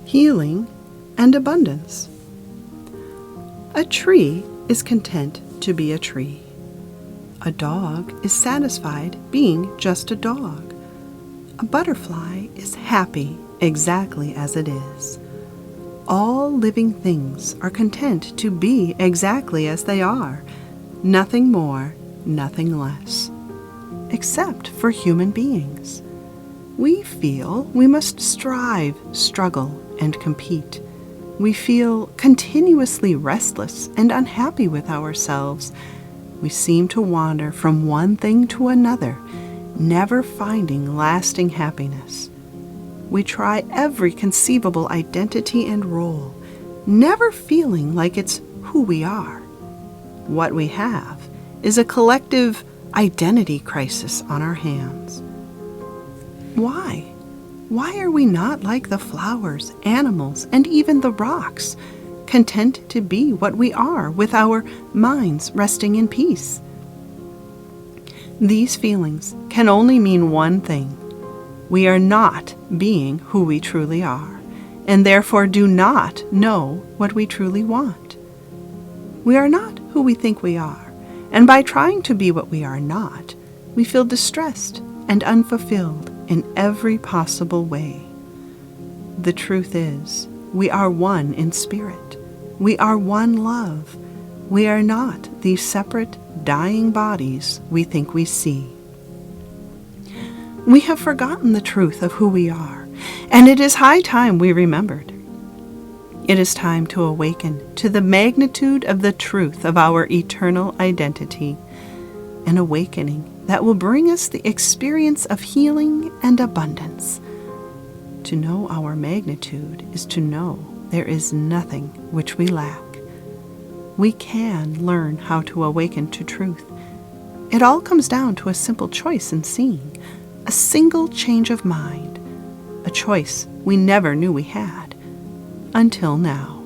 healing, and abundance. A tree is content to be a tree. A dog is satisfied being just a dog. A butterfly is happy exactly as it is. All living things are content to be exactly as they are, nothing more, nothing less. Except for human beings. We feel we must strive, struggle, and compete. We feel continuously restless and unhappy with ourselves. We seem to wander from one thing to another, never finding lasting happiness. We try every conceivable identity and role, never feeling like it's who we are. What we have is a collective identity crisis on our hands. Why? Why are we not like the flowers, animals, and even the rocks, content to be what we are with our minds resting in peace? These feelings can only mean one thing. We are not being who we truly are, and therefore do not know what we truly want. We are not who we think we are, and by trying to be what we are not, we feel distressed and unfulfilled in every possible way. The truth is, we are one in spirit. We are one love. We are not these separate, dying bodies we think we see. We have forgotten the truth of who we are, and it is high time we remembered. It is time to awaken to the magnitude of the truth of our eternal identity, an awakening that will bring us the experience of healing and abundance. To know our magnitude is to know there is nothing which we lack. We can learn how to awaken to truth. It all comes down to a simple choice in seeing, a single change of mind, a choice we never knew we had, until now.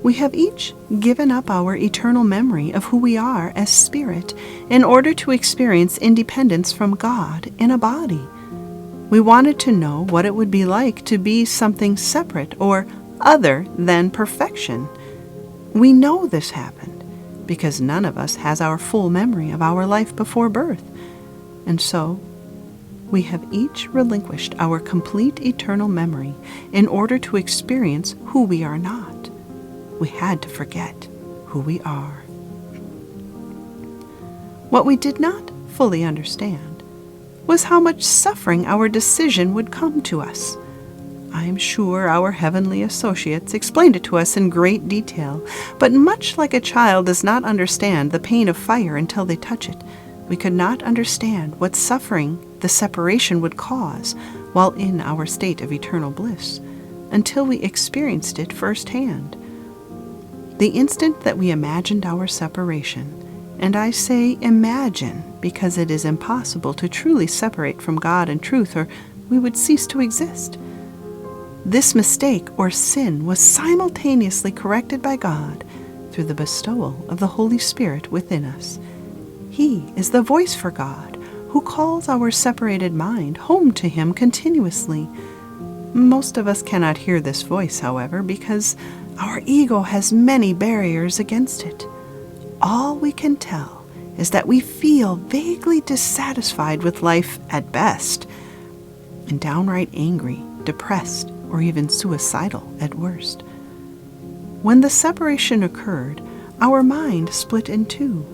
We have each given up our eternal memory of who we are as spirit in order to experience independence from God in a body. We wanted to know what it would be like to be something separate or other than perfection. We know this happened because none of us has our full memory of our life before birth, and so we have each relinquished our complete eternal memory in order to experience who we are not. We had to forget who we are. What we did not fully understand was how much suffering our decision would come to us. I am sure our heavenly associates explained it to us in great detail, but much like a child does not understand the pain of fire until they touch it, we could not understand what suffering the separation would cause while in our state of eternal bliss until we experienced it firsthand. The instant that we imagined our separation, and I say imagine because it is impossible to truly separate from God and truth or we would cease to exist. This mistake or sin was simultaneously corrected by God through the bestowal of the Holy Spirit within us. He is the voice for God who calls our separated mind home to Him continuously. Most of us cannot hear this voice, however, because our ego has many barriers against it. All we can tell is that we feel vaguely dissatisfied with life at best, and downright angry, depressed, or even suicidal at worst. When the separation occurred, our mind split in two,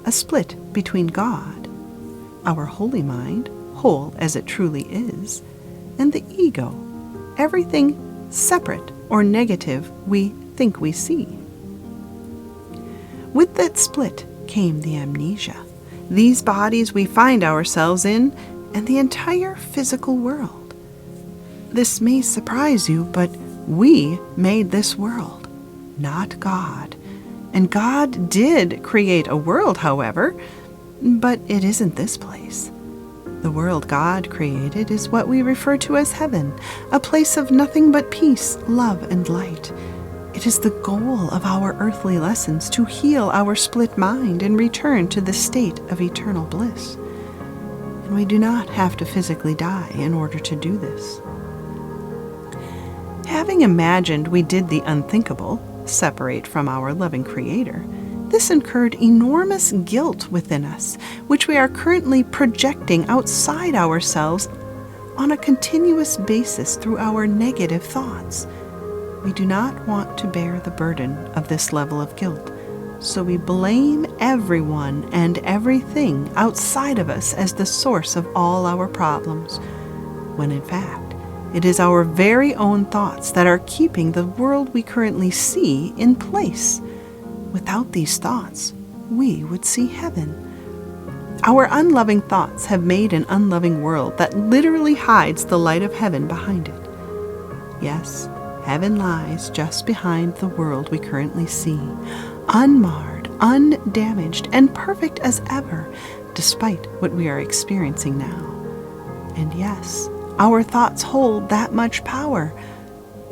a split between God, our holy mind, whole as it truly is, and the ego, everything separate or negative we think we see. With that split came the amnesia, these bodies we find ourselves in, and the entire physical world. This may surprise you, but we made this world, not God. And God did create a world, however, but it isn't this place. The world God created is what we refer to as heaven, a place of nothing but peace, love, and light. It is the goal of our earthly lessons to heal our split mind and return to the state of eternal bliss. And we do not have to physically die in order to do this. Having imagined we did the unthinkable, separate from our loving Creator, this incurred enormous guilt within us, which we are currently projecting outside ourselves on a continuous basis through our negative thoughts. We do not want to bear the burden of this level of guilt, so we blame everyone and everything outside of us as the source of all our problems, when in fact, it is our very own thoughts that are keeping the world we currently see in place. Without these thoughts, we would see heaven. Our unloving thoughts have made an unloving world that literally hides the light of heaven behind it. Yes, heaven lies just behind the world we currently see, unmarred, undamaged, and perfect as ever, despite what we are experiencing now. And yes, our thoughts hold that much power.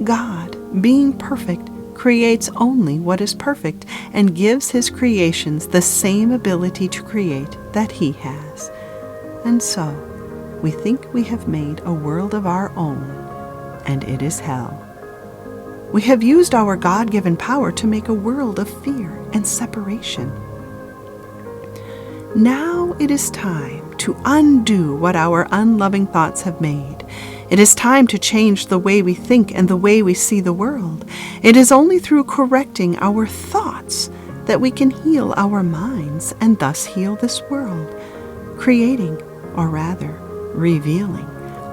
God, being perfect, creates only what is perfect and gives His creations the same ability to create that He has. And so, we think we have made a world of our own, and it is hell. We have used our God-given power to make a world of fear and separation. Now it is time to undo what our unloving thoughts have made. It is time to change the way we think and the way we see the world. It is only through correcting our thoughts that we can heal our minds and thus heal this world, creating, or rather, revealing,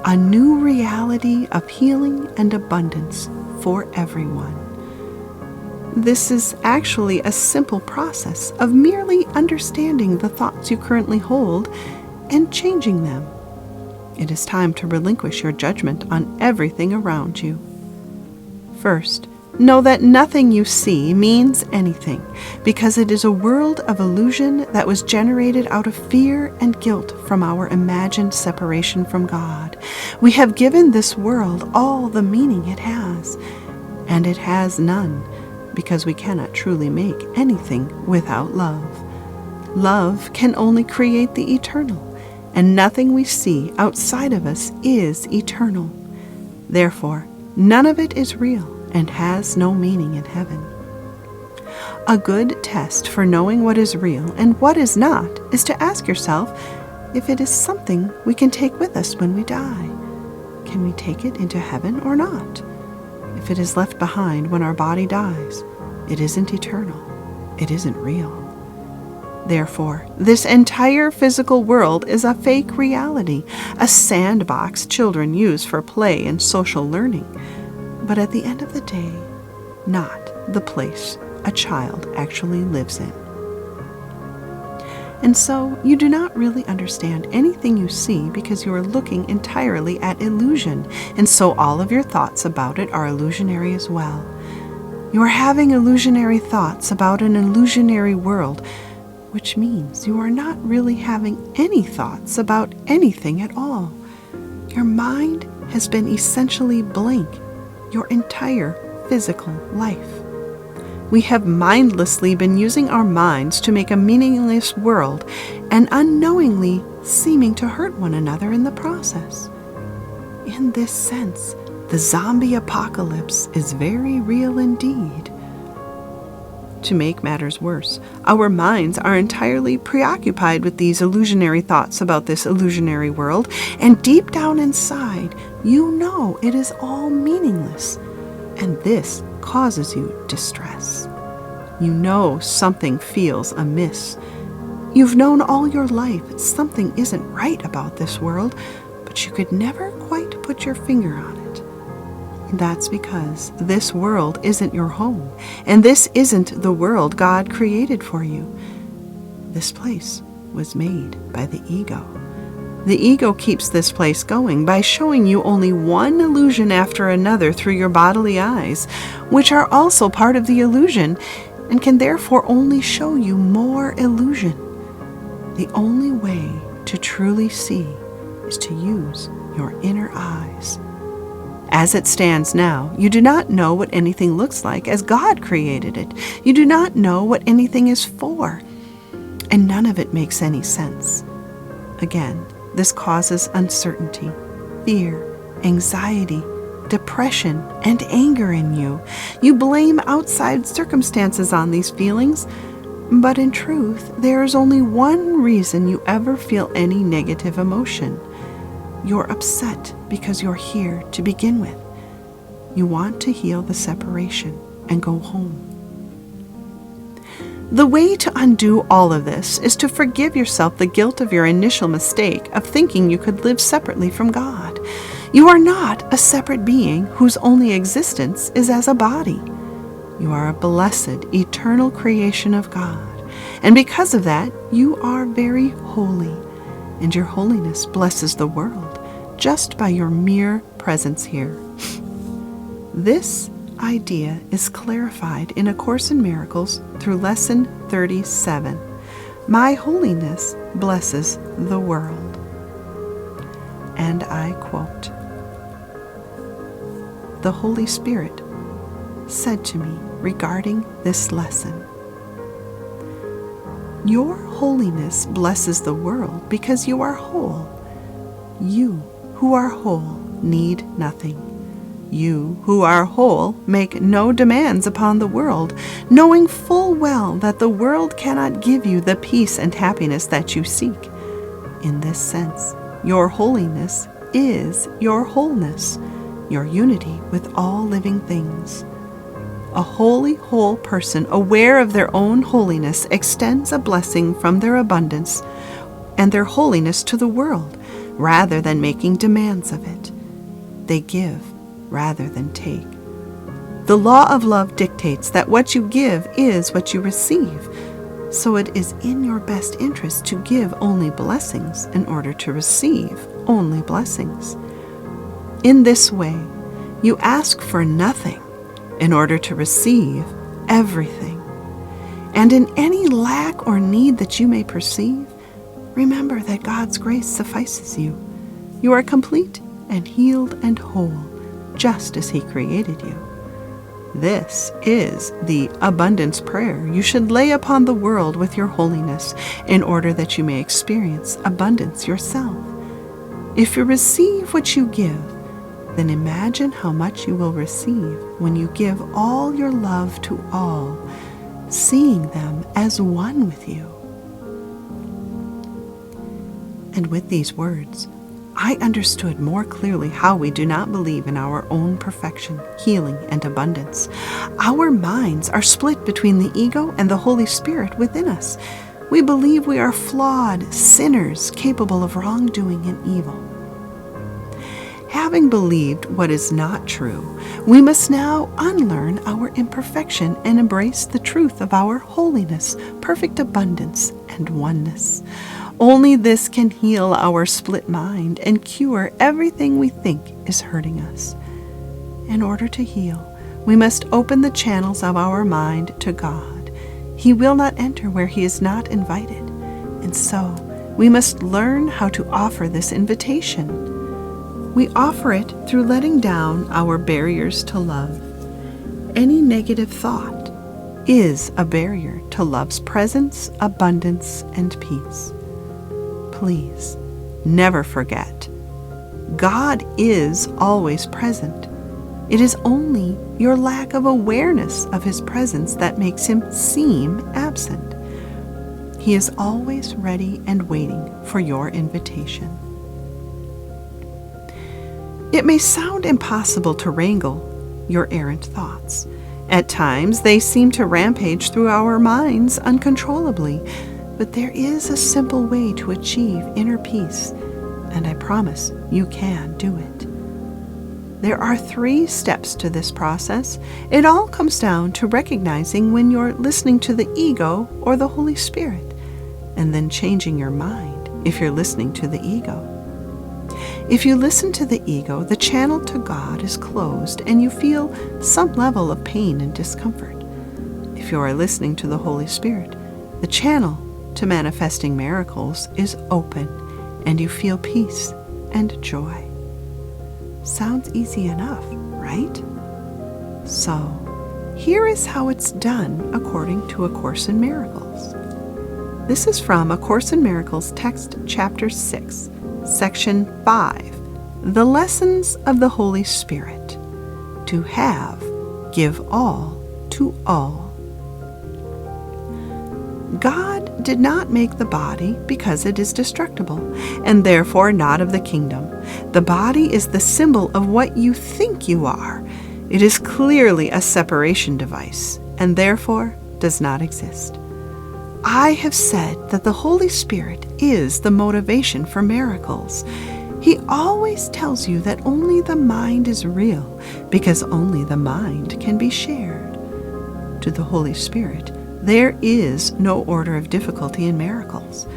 a new reality of healing and abundance for everyone. This is actually a simple process of merely understanding the thoughts you currently hold and changing them. It is time to relinquish your judgment on everything around you. First, know that nothing you see means anything, because it is a world of illusion that was generated out of fear and guilt from our imagined separation from God. We have given this world all the meaning it has, and it has none, because we cannot truly make anything without love. Love can only create the eternal, and nothing we see outside of us is eternal. Therefore, none of it is real and has no meaning in heaven. A good test for knowing what is real and what is not is to ask yourself if it is something we can take with us when we die. Can we take it into heaven or not? If it is left behind when our body dies, it isn't eternal. It isn't real. Therefore, this entire physical world is a fake reality, a sandbox children use for play and social learning, but at the end of the day, not the place a child actually lives in. And so, you do not really understand anything you see because you are looking entirely at illusion, and so all of your thoughts about it are illusionary as well. You are having illusionary thoughts about an illusionary world, which means you are not really having any thoughts about anything at all. Your mind has been essentially blank your entire physical life. We have mindlessly been using our minds to make a meaningless world and unknowingly seeming to hurt one another in the process. In this sense, the zombie apocalypse is very real indeed. To make matters worse, our minds are entirely preoccupied with these illusionary thoughts about this illusionary world, and deep down inside, you know it is all meaningless, and this causes you distress. You know something feels amiss. You've known all your life something isn't right about this world, but you could never quite put your finger on it. That's because this world isn't your home, and this isn't the world God created for you. This place was made by the ego. The ego keeps this place going by showing you only one illusion after another through your bodily eyes, which are also part of the illusion, and can therefore only show you more illusion. The only way to truly see is to use your inner eyes. As it stands now, you do not know what anything looks like as God created it. You do not know what anything is for, and none of it makes any sense. Again, this causes uncertainty, fear, anxiety, depression, and anger in you. You blame outside circumstances on these feelings, but in truth, there is only one reason you ever feel any negative emotion. You're upset because you're here to begin with. You want to heal the separation and go home. The way to undo all of this is to forgive yourself the guilt of your initial mistake of thinking you could live separately from God. You are not a separate being whose only existence is as a body. You are a blessed, eternal creation of God. And because of that, you are very holy. And your holiness blesses the world just by your mere presence here. This idea is clarified in A Course in Miracles through Lesson 37. My holiness blesses the world. And I quote, "The Holy Spirit said to me regarding this lesson, your holiness blesses the world because you are whole. You who are whole need nothing. You who are whole make no demands upon the world, knowing full well that the world cannot give you the peace and happiness that you seek. In this sense, your holiness is your wholeness, your unity with all living things. A wholly whole person, aware of their own holiness, extends a blessing from their abundance and their holiness to the world, rather than making demands of it. They give rather than take. The law of love dictates that what you give is what you receive, so it is in your best interest to give only blessings in order to receive only blessings. In this way, you ask for nothing in order to receive everything. And in any lack or need that you may perceive, remember that God's grace suffices you. You are complete and healed and whole, just as He created you. This is the abundance prayer you should lay upon the world with your holiness, in order that you may experience abundance yourself. If you receive what you give, then imagine how much you will receive when you give all your love to all, seeing them as one with you." And with these words, I understood more clearly how we do not believe in our own perfection, healing, and abundance. Our minds are split between the ego and the Holy Spirit within us. We believe we are flawed sinners capable of wrongdoing and evil. Having believed what is not true, we must now unlearn our imperfection and embrace the truth of our holiness, perfect abundance, and oneness. Only this can heal our split mind and cure everything we think is hurting us. In order to heal, we must open the channels of our mind to God. He will not enter where He is not invited, and so we must learn how to offer this invitation. We offer it through letting down our barriers to love. Any negative thought is a barrier to love's presence, abundance, and peace. Please, never forget, God is always present. It is only your lack of awareness of His presence that makes Him seem absent. He is always ready and waiting for your invitation. It may sound impossible to wrangle your errant thoughts. At times, they seem to rampage through our minds uncontrollably. But there is a simple way to achieve inner peace, and I promise you can do it. There are 3 steps to this process. It all comes down to recognizing when you're listening to the ego or the Holy Spirit, and then changing your mind if you're listening to the ego. If you listen to the ego, the channel to God is closed and you feel some level of pain and discomfort. If you are listening to the Holy Spirit, the channel to manifesting miracles is open, and you feel peace and joy. Sounds easy enough, right? So, here is how it's done according to A Course in Miracles. This is from A Course in Miracles, text chapter 6, section 5, The Lessons of the Holy Spirit. To have, give all to all. God did not make the body because it is destructible, and therefore not of the kingdom. The body is the symbol of what you think you are. It is clearly a separation device, and therefore does not exist. I have said that the Holy Spirit is the motivation for miracles. He always tells you that only the mind is real, because only the mind can be shared. To the Holy Spirit, there is no order of difficulty in miracles.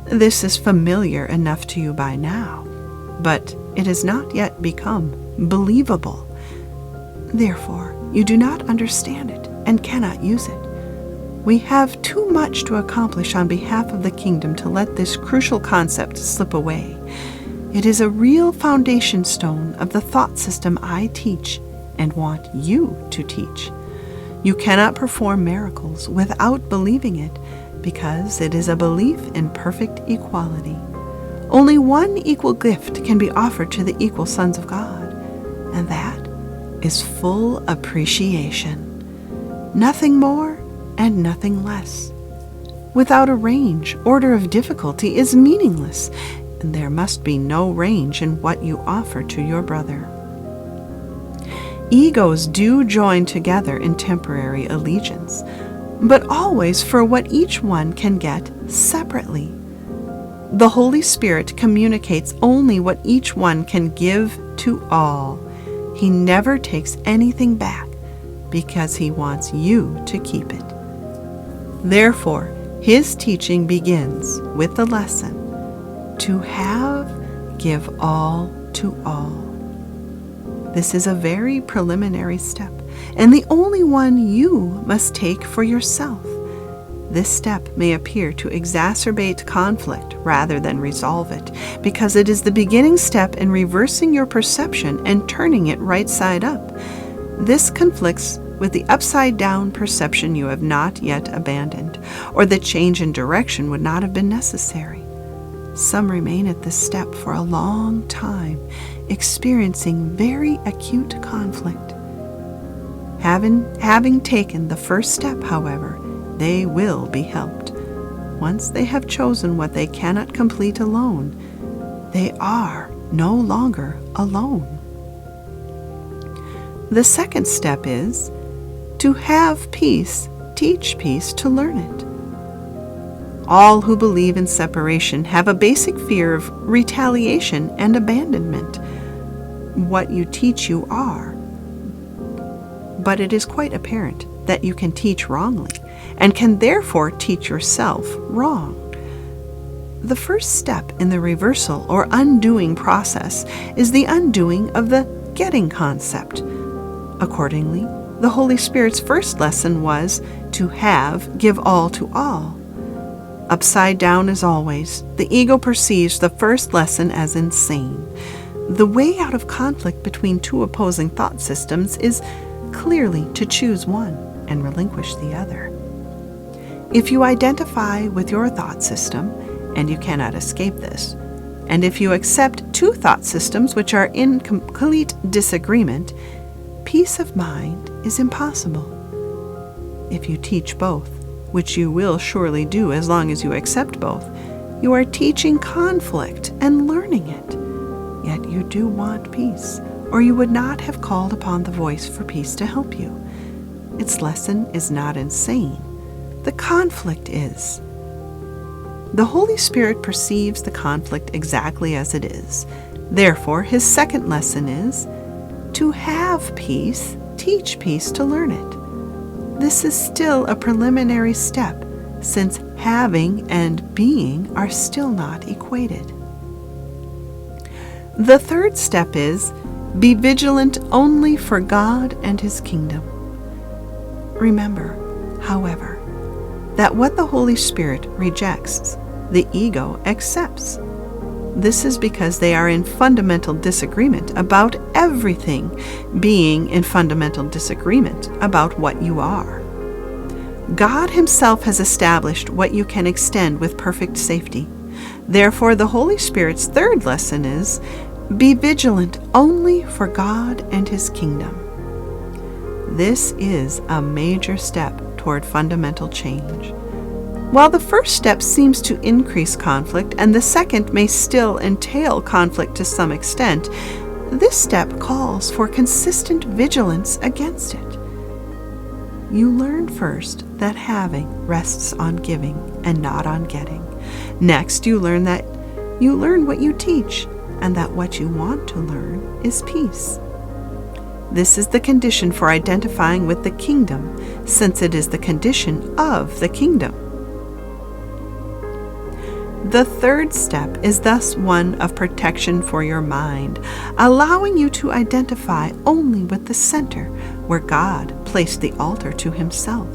This is familiar enough to you by now, but it has not yet become believable. Therefore, you do not understand it and cannot use it. We have too much to accomplish on behalf of the kingdom to let this crucial concept slip away. It is a real foundation stone of the thought system I teach and want you to teach. You cannot perform miracles without believing it, because it is a belief in perfect equality. Only one equal gift can be offered to the equal sons of God, and that is full appreciation. Nothing more and nothing less. Without a range, order of difficulty is meaningless, and there must be no range in what you offer to your brother. Egos do join together in temporary allegiance, but always for what each one can get separately. The Holy Spirit communicates only what each one can give to all. He never takes anything back because he wants you to keep it. Therefore, his teaching begins with the lesson, to have, give all to all. This is a very preliminary step, and the only one you must take for yourself. This step may appear to exacerbate conflict rather than resolve it, because it is the beginning step in reversing your perception and turning it right side up. This conflicts with the upside-down perception you have not yet abandoned, or the change in direction would not have been necessary. Some remain at this step for a long time, experiencing very acute conflict. Having taken the first step, however, they will be helped. Once they have chosen what they cannot complete alone, they are no longer alone. The second step is to have peace, teach peace to learn it. All who believe in separation have a basic fear of retaliation and abandonment. What you teach you are. But it is quite apparent that you can teach wrongly, and can therefore teach yourself wrong. The first step in the reversal or undoing process is the undoing of the getting concept. Accordingly, the Holy Spirit's first lesson was to have, give all to all. Upside down as always, the ego perceives the first lesson as insane. The way out of conflict between two opposing thought systems is clearly to choose one and relinquish the other. If you identify with your thought system, and you cannot escape this, and if you accept two thought systems which are in complete disagreement, peace of mind is impossible. If you teach both, which you will surely do as long as you accept both, you are teaching conflict and learning it. Yet you do want peace, or you would not have called upon the voice for peace to help you. Its lesson is not insane. The conflict is. The Holy Spirit perceives the conflict exactly as it is. Therefore, his second lesson is to have peace, teach peace to learn it. This is still a preliminary step, since having and being are still not equated. The third step is, be vigilant only for God and his kingdom. Remember, however, that what the Holy Spirit rejects, the ego accepts. This is because they are in fundamental disagreement about everything, being in fundamental disagreement about what you are. God himself has established what you can extend with perfect safety. Therefore, the Holy Spirit's third lesson is, be vigilant only for God and his kingdom. This is a major step toward fundamental change. While the first step seems to increase conflict and the second may still entail conflict to some extent, this step calls for consistent vigilance against it. You learn first that having rests on giving and not on getting. Next, you learn what you teach, and that what you want to learn is peace. This is the condition for identifying with the kingdom, since it is the condition of the kingdom. The third step is thus one of protection for your mind, allowing you to identify only with the center where God placed the altar to Himself.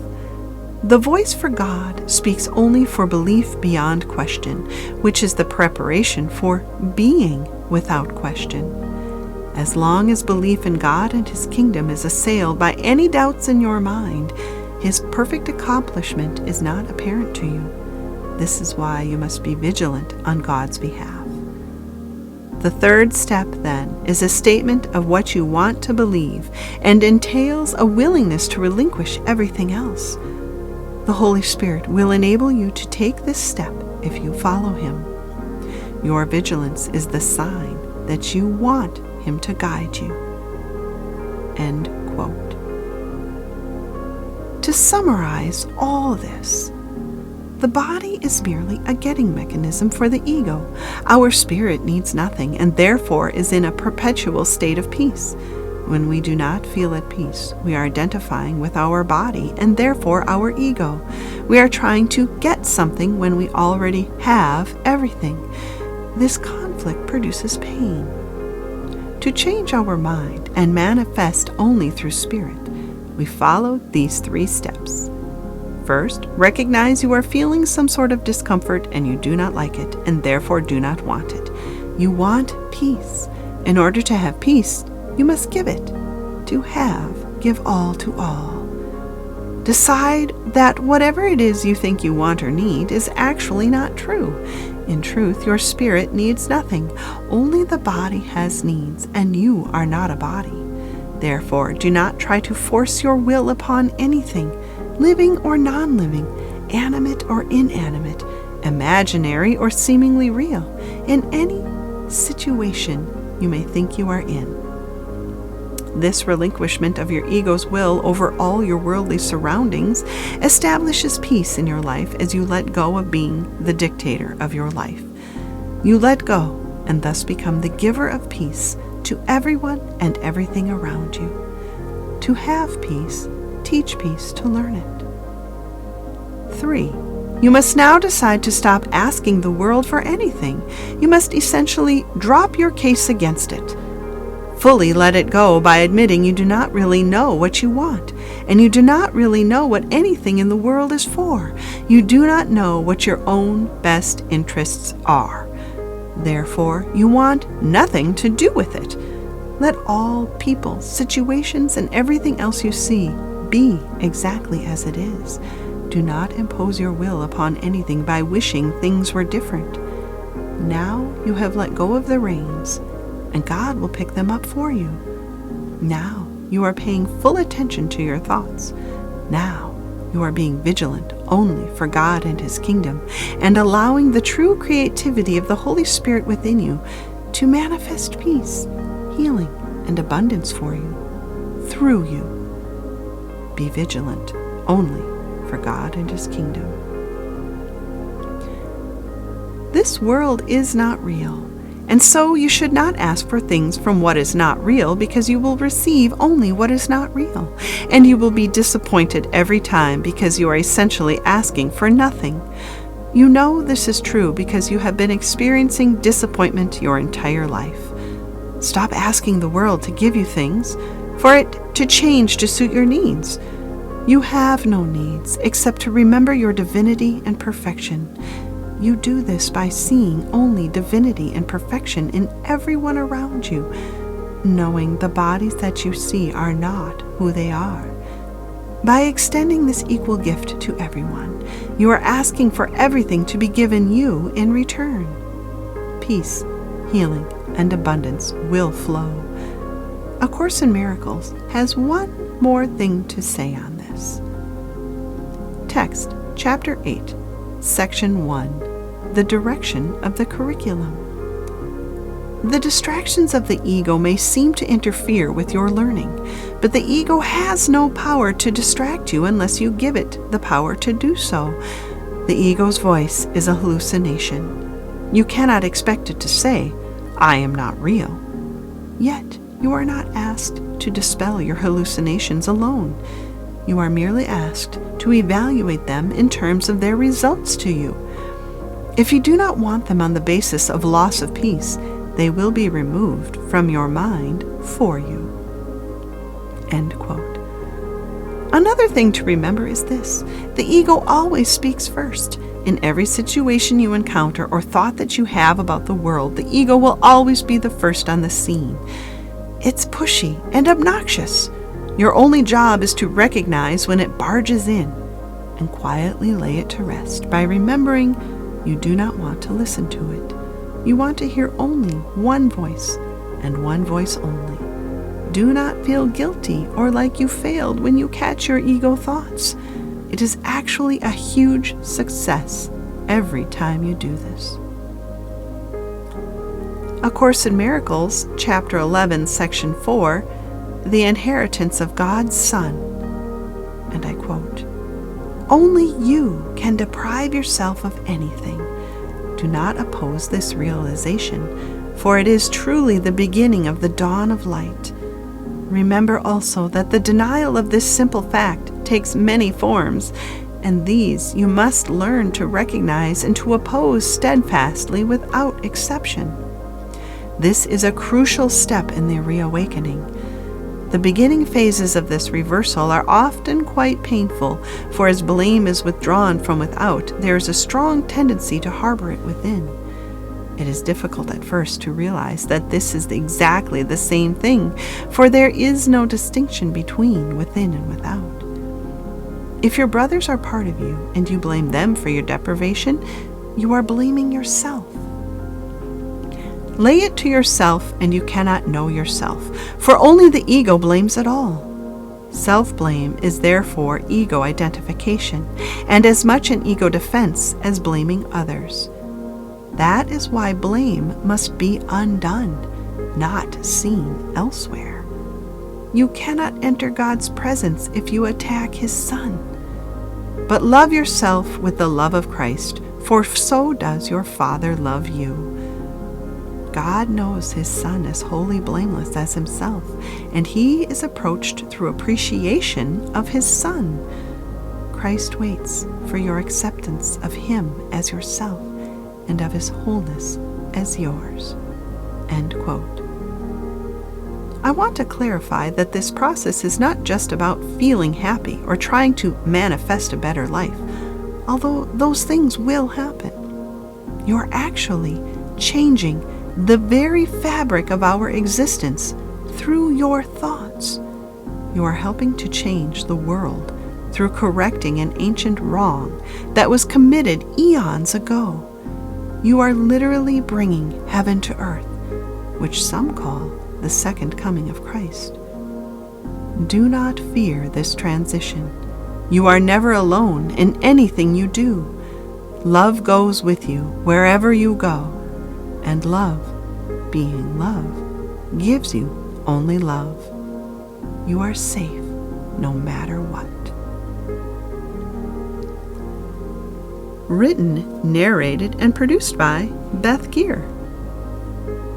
The voice for God speaks only for belief beyond question, which is the preparation for being without question. As long as belief in God and His kingdom is assailed by any doubts in your mind, His perfect accomplishment is not apparent to you. This is why you must be vigilant on God's behalf. The third step, then, is a statement of what you want to believe and entails a willingness to relinquish everything else. The Holy Spirit will enable you to take this step if you follow Him. Your vigilance is the sign that you want Him to guide you. End quote. To summarize all this, the body is merely a getting mechanism for the ego. Our spirit needs nothing and therefore is in a perpetual state of peace. When we do not feel at peace, we are identifying with our body and therefore our ego. We are trying to get something when we already have everything. This conflict produces pain. To change our mind and manifest only through spirit, we follow these 3 steps. First, recognize you are feeling some sort of discomfort and you do not like it and therefore do not want it. You want peace. In order to have peace, you must give it. To have, give all to all. Decide that whatever it is you think you want or need is actually not true. In truth, your spirit needs nothing. Only the body has needs, and you are not a body. Therefore, do not try to force your will upon anything, living or non-living, animate or inanimate, imaginary or seemingly real, in any situation you may think you are in. This relinquishment of your ego's will over all your worldly surroundings establishes peace in your life as you let go of being the dictator of your life. You let go and thus become the giver of peace to everyone and everything around you. To have peace, teach peace to learn it. 3. You must now decide to stop asking the world for anything. You must essentially drop your case against it. Fully let it go by admitting you do not really know what you want, and you do not really know what anything in the world is for. You do not know what your own best interests are. Therefore, you want nothing to do with it. Let all people, situations, and everything else you see be exactly as it is. Do not impose your will upon anything by wishing things were different. Now you have let go of the reins, and God will pick them up for you. Now you are paying full attention to your thoughts. Now you are being vigilant only for God and His kingdom, and allowing the true creativity of the Holy Spirit within you to manifest peace, healing, and abundance for you, through you. Be vigilant only for God and His kingdom. This world is not real, and so you should not ask for things from what is not real, because you will receive only what is not real, and you will be disappointed every time because you are essentially asking for nothing. You know this is true because you have been experiencing disappointment your entire life. Stop asking the world to give you things, for it to change to suit your needs. You have no needs except to remember your divinity and perfection. You do this by seeing only divinity and perfection in everyone around you, knowing the bodies that you see are not who they are. By extending this equal gift to everyone, you are asking for everything to be given you in return. Peace, healing, and abundance will flow. A Course in Miracles has one more thing to say on this. Text, Chapter 8, Section 1, The Direction of the Curriculum. The distractions of the ego may seem to interfere with your learning, but the ego has no power to distract you unless you give it the power to do so. The ego's voice is a hallucination. You cannot expect it to say, "I am not real." Yet, you are not asked to dispel your hallucinations alone. You are merely asked to evaluate them in terms of their results to you. If you do not want them on the basis of loss of peace, they will be removed from your mind for you. End quote. Another thing to remember is this: the ego always speaks first. In every situation you encounter or thought that you have about the world, the ego will always be the first on the scene. It's pushy and obnoxious. Your only job is to recognize when it barges in and quietly lay it to rest by remembering you do not want to listen to it. You want to hear only one voice, and one voice only. Do not feel guilty or like you failed when you catch your ego thoughts. It is actually a huge success every time you do this. A Course in Miracles, Chapter 11, Section 4, The Inheritance of God's Son. And I quote, "Only you can deprive yourself of anything. Do not oppose this realization, for it is truly the beginning of the dawn of light. Remember also that the denial of this simple fact takes many forms, and these you must learn to recognize and to oppose steadfastly without exception. This is a crucial step in the reawakening. The beginning phases of this reversal are often quite painful, for as blame is withdrawn from without, there is a strong tendency to harbor it within. It is difficult at first to realize that this is exactly the same thing, for there is no distinction between within and without. If your brothers are part of you and you blame them for your deprivation, you are blaming yourself. Lay it to yourself and you cannot know yourself, for only the ego blames it all. Self-blame is therefore ego identification, and as much an ego defense as blaming others. That is why blame must be undone, not seen elsewhere. You cannot enter God's presence if you attack His Son. But love yourself with the love of Christ, for so does your Father love you. God knows His Son as wholly blameless as Himself, and He is approached through appreciation of His Son. Christ waits for your acceptance of Him as yourself and of His wholeness as yours." End quote. I want to clarify that this process is not just about feeling happy or trying to manifest a better life, although those things will happen. You're actually changing the very fabric of our existence through your thoughts. You are helping to change the world through correcting an ancient wrong that was committed eons ago. You are literally bringing heaven to earth, which some call the second coming of Christ. Do not fear this transition. You are never alone in anything you do. Love goes with you wherever you go, and love, being love, gives you only love. You are safe no matter what. Written, narrated, and produced by Beth Gear.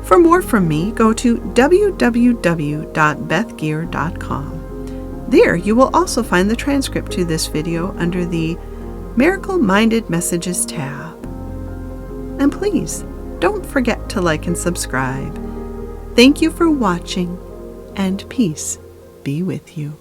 For more from me, go to www.bethgear.com. There you will also find the transcript to this video under the Miracle Minded Messages tab. And please, don't forget to like and subscribe. Thank you for watching, and peace be with you.